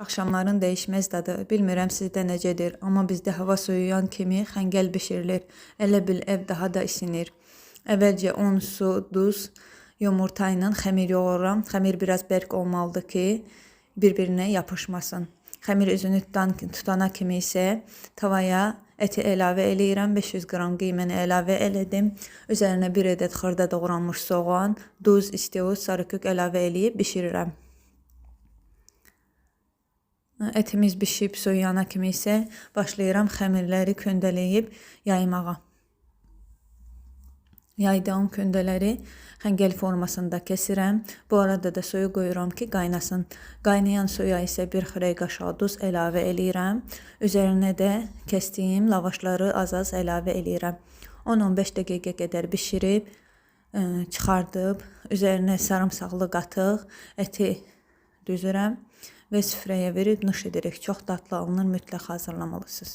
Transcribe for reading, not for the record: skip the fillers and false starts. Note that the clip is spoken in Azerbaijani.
Axşamların dəyişməz dadı, bilmirəm sizdə necədir, amma bizdə hava soyuyan kimi xəngəl bişirilir. Elə bil ev daha da isinir. Əvvəlcə un, su, duz, yumurta ilə xəmir yoğururam. Xəmir biraz bərk olmalıdır ki, bir-birinə yapışmasın. Xəmir üzünü tutana kimi isə tavaya əti əlavə eləyirəm. 500 qram qiyməni əlavə elədim. Üzərinə 1 ədəd xırda doğranmış soğan, duz, isteoz, sarı kök əlavə eləyib bişirirəm. Etimiz bişib soyuyana kimi isə başlayıram xəmirləri köndələyib yaymağa. Yaydığım köndələri xəngəl formasında kəsirəm. Bu arada da suyu qoyuram ki, qaynasın. Qaynayan suya isə 1 xörək qaşığı duz əlavə eləyirəm. Üzərinə də kəsdiyim lavaşları az-az əlavə eləyirəm. 10-15 dəqiqə qədər bişirib, çıxardıb, üzərinə sarımsaqlı qatıq, əti düzürəm və süfrəyə verib nuş edirik. Çox dadlı alınır, mütləq hazırlamalısınız.